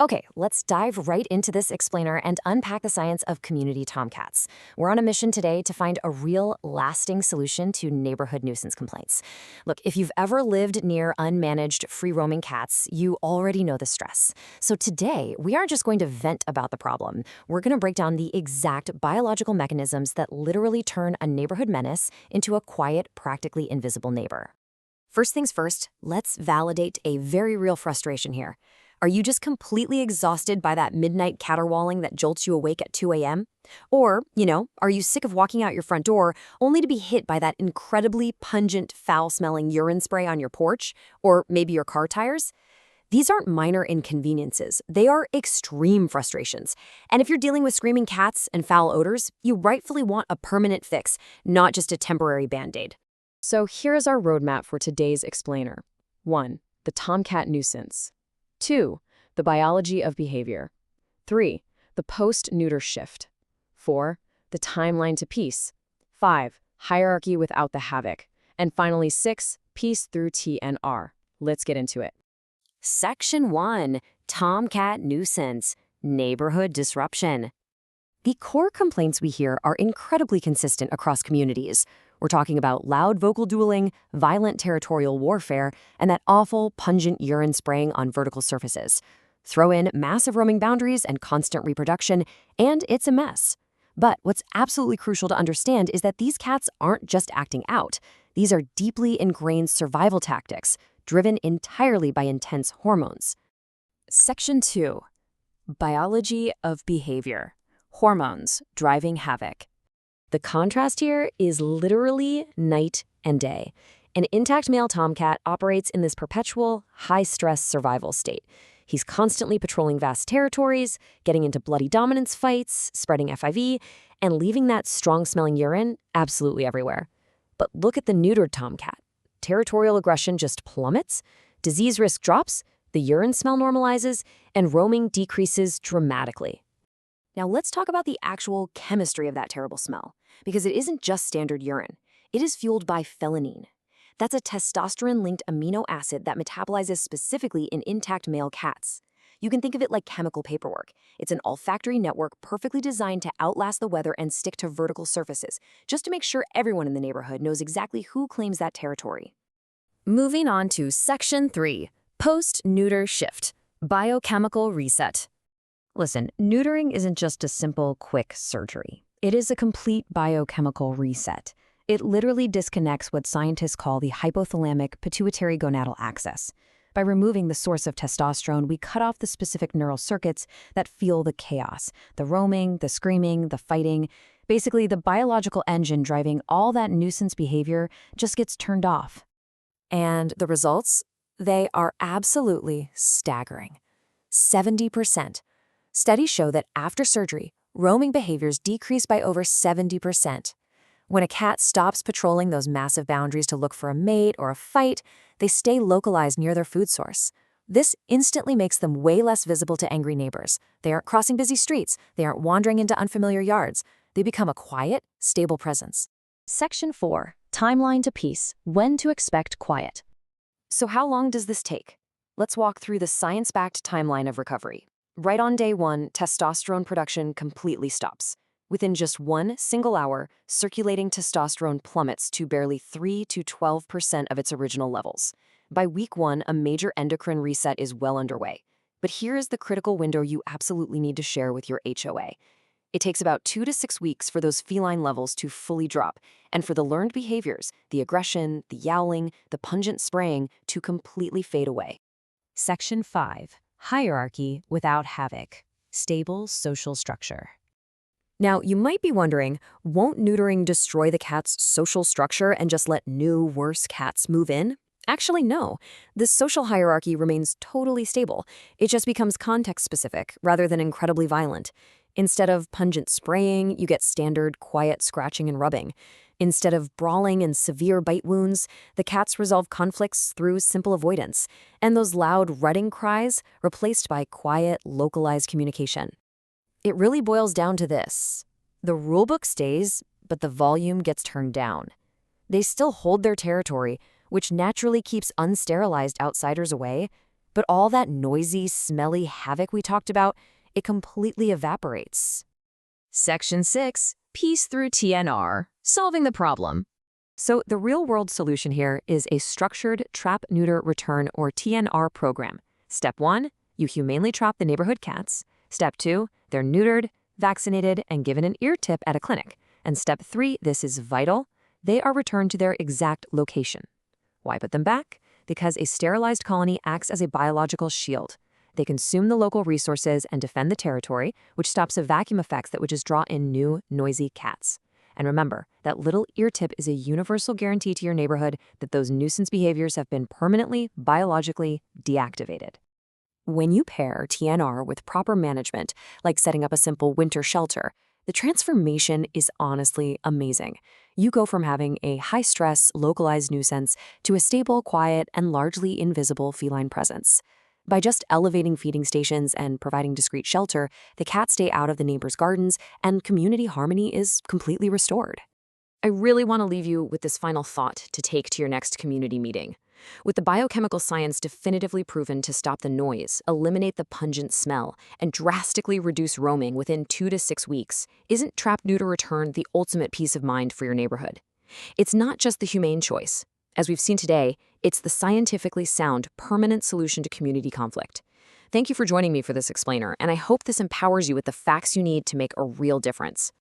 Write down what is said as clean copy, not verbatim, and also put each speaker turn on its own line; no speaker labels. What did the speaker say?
Okay, let's dive right into this explainer and unpack the science of community tomcats. We're on a mission today to find a real, lasting solution to neighborhood nuisance complaints. Look, if you've ever lived near unmanaged, free-roaming cats, you already know the stress. So today, we aren't just going to vent about the problem. We're going to break down the exact biological mechanisms that literally turn a neighborhood menace into a quiet, practically invisible neighbor. First things first, let's validate a very real frustration here. Are you just completely exhausted by that midnight caterwauling that jolts you awake at 2 a.m.? Or, are you sick of walking out your front door only to be hit by that incredibly pungent, foul-smelling urine spray on your porch? Or maybe your car tires? These aren't minor inconveniences. They are extreme frustrations. And if you're dealing with screaming cats and foul odors, you rightfully want a permanent fix, not just a temporary Band-Aid. So here is our roadmap for today's explainer. 1. The Tomcat nuisance. 2. The biology of behavior. 3. The post-neuter shift. 4. The timeline to peace. 5. Hierarchy without the havoc. And finally 6. Peace through TNR. Let's get into it. Section 1. Tomcat nuisance. Neighborhood disruption. The core complaints we hear are incredibly consistent across communities. We're talking about loud vocal dueling, violent territorial warfare, and that awful, pungent urine spraying on vertical surfaces. Throw in massive roaming boundaries and constant reproduction, and it's a mess. But what's absolutely crucial to understand is that these cats aren't just acting out. These are deeply ingrained survival tactics, driven entirely by intense hormones. Section 2. Biology of behavior. Hormones driving havoc. The contrast here is literally night and day. An intact male tomcat operates in this perpetual, high-stress survival state. He's constantly patrolling vast territories, getting into bloody dominance fights, spreading FIV, and leaving that strong-smelling urine absolutely everywhere. But look at the neutered tomcat. Territorial aggression just plummets, disease risk drops, the urine smell normalizes, and roaming decreases dramatically. Now let's talk about the actual chemistry of that terrible smell, because it isn't just standard urine. It is fueled by felinine. That's a testosterone-linked amino acid that metabolizes specifically in intact male cats. You can think of it like chemical paperwork. It's an olfactory network perfectly designed to outlast the weather and stick to vertical surfaces, just to make sure everyone in the neighborhood knows exactly who claims that territory. Moving on to Section 3, Post-Neuter Shift, Biochemical Reset. Listen, neutering isn't just a simple, quick surgery. It is a complete biochemical reset. It literally disconnects what scientists call the hypothalamic pituitary gonadal axis. By removing the source of testosterone, we cut off the specific neural circuits that fuel the chaos, the roaming, the screaming, the fighting. Basically, the biological engine driving all that nuisance behavior just gets turned off. And the results? They are absolutely staggering. 70%. Studies show that after surgery, roaming behaviors decrease by over 70%. When a cat stops patrolling those massive boundaries to look for a mate or a fight, they stay localized near their food source. This instantly makes them way less visible to angry neighbors. They aren't crossing busy streets. They aren't wandering into unfamiliar yards. They become a quiet, stable presence. Section 4. Timeline to peace. When to expect quiet. So how long does this take? Let's walk through the science-backed timeline of recovery. Right on day 1, testosterone production completely stops. Within just 1 single hour, circulating testosterone plummets to barely 3 to 12% of its original levels. By week 1, a major endocrine reset is well underway. But here is the critical window you absolutely need to share with your HOA. It takes about 2 to 6 weeks for those feline levels to fully drop, and for the learned behaviors, the aggression, the yowling, the pungent spraying, to completely fade away. Section 5. Hierarchy without havoc. Stable social structure. Now, you might be wondering, won't neutering destroy the cat's social structure and just let new, worse cats move in? Actually, no. This social hierarchy remains totally stable. It just becomes context-specific rather than incredibly violent. Instead of pungent spraying, you get standard, quiet scratching and rubbing. Instead of brawling and severe bite wounds, the cats resolve conflicts through simple avoidance, and those loud rutting cries replaced by quiet, localized communication. It really boils down to this. The rulebook stays, but the volume gets turned down. They still hold their territory, which naturally keeps unsterilized outsiders away, But all that noisy, smelly havoc we talked about, it completely evaporates.
Section 6. Piece through TNR. Solving the problem.
So the real-world solution here is a structured Trap-Neuter-Return or TNR program. Step 1, you humanely trap the neighborhood cats. Step 2, they're neutered, vaccinated, and given an ear tip at a clinic. And step 3, this is vital, they are returned to their exact location. Why put them back? Because a sterilized colony acts as a biological shield. They consume the local resources and defend the territory, which stops the vacuum effects that would just draw in new, noisy cats. And remember, that little ear tip is a universal guarantee to your neighborhood that those nuisance behaviors have been permanently, biologically deactivated. When you pair TNR with proper management, like setting up a simple winter shelter, the transformation is honestly amazing. You go from having a high-stress, localized nuisance to a stable, quiet, and largely invisible feline presence. By just elevating feeding stations and providing discreet shelter, the cats stay out of the neighbors' gardens, and community harmony is completely restored. I really want to leave you with this final thought to take to your next community meeting. With the biochemical science definitively proven to stop the noise, eliminate the pungent smell, and drastically reduce roaming within 2 to 6 weeks, isn't Trap-Neuter-Return the ultimate peace of mind for your neighborhood? It's not just the humane choice. As we've seen today, it's the scientifically sound, permanent solution to community conflict. Thank you for joining me for this explainer, and I hope this empowers you with the facts you need to make a real difference.